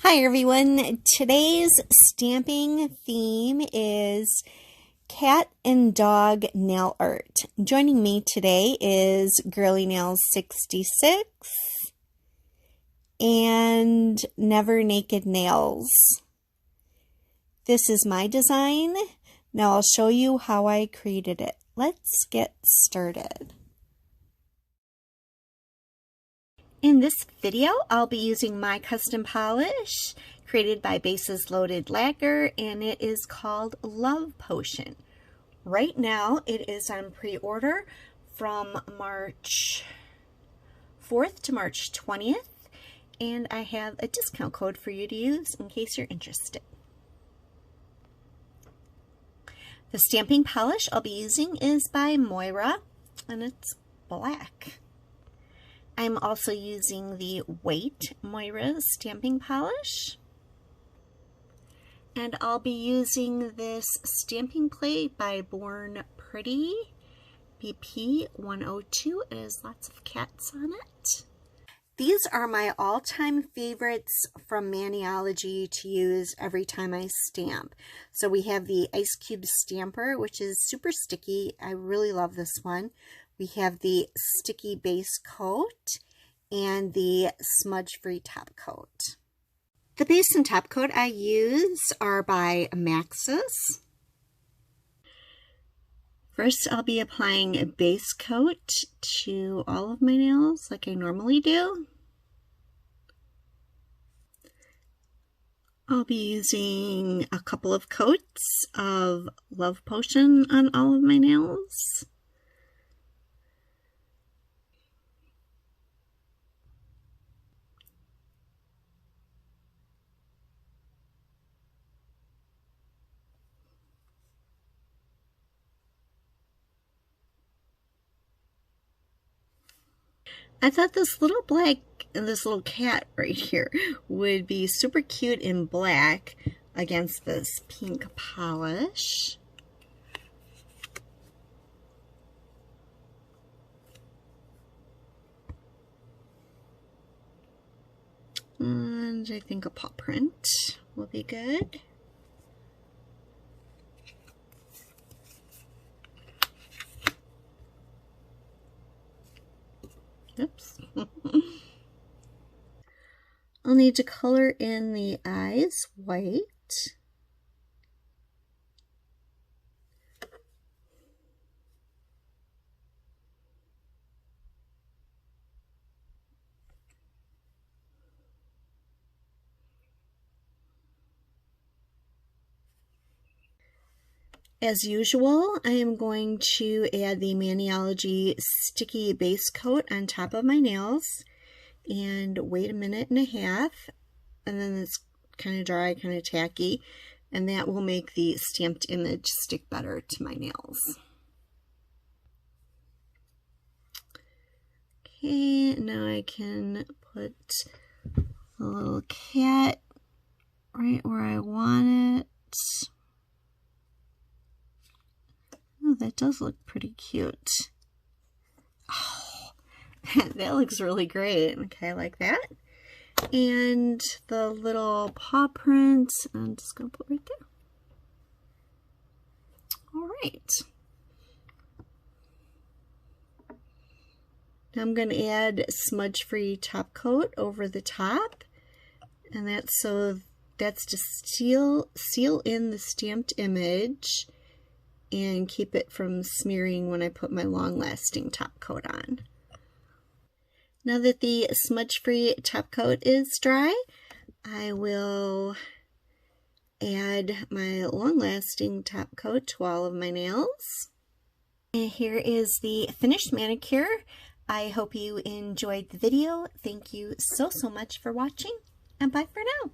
Hi everyone, today's stamping theme is cat and dog nail art. Joining me today is Girly Nails 66 and Never Naked Nails. This is my design. Now I'll show you how I created it. Let's get started. In this video, I'll be using my custom polish created by Bases Loaded Lacquer, and it is called Love Potion. Right now, it is on pre-order from March 4th to March 20th, and I have a discount code for you to use in case you're interested. The stamping polish I'll be using is by Moira, and it's black. I'm also using the Weight Moira stamping polish, and I'll be using this stamping plate by Born Pretty BP 102. It has lots of cats on it. These are my all-time favorites from Maniology to use every time I stamp. So we have the Ice Cube Stamper, which is super sticky. I really love this one. We have the sticky base coat and the smudge-free top coat. The base and top coat I use are by Maxus. First, I'll be applying a base coat to all of my nails like I normally do. I'll be using a couple of coats of Love Potion on all of my nails. I thought this little cat right here would be super cute in black against this pink polish. And I think a paw print will be good. Oops. I'll need to color in the eyes white. As usual, I am going to add the Maniology sticky base coat on top of my nails and wait a minute and a half, and then it's kind of dry, kind of tacky, and that will make the stamped image stick better to my nails. Okay, now I can put a little cat right where I want it. Oh, that does look pretty cute. Oh, that looks really great. Okay, I like that. And the little paw print, I'm just going to put right there. All right. Now I'm going to add smudge-free top coat over the top. And that's to seal in the stamped image and keep it from smearing when I put my long-lasting top coat on. Now that the smudge-free top coat is dry, I will add my long-lasting top coat to all of my nails. And here is the finished manicure. I hope you enjoyed the video. Thank you so much for watching, and bye for now.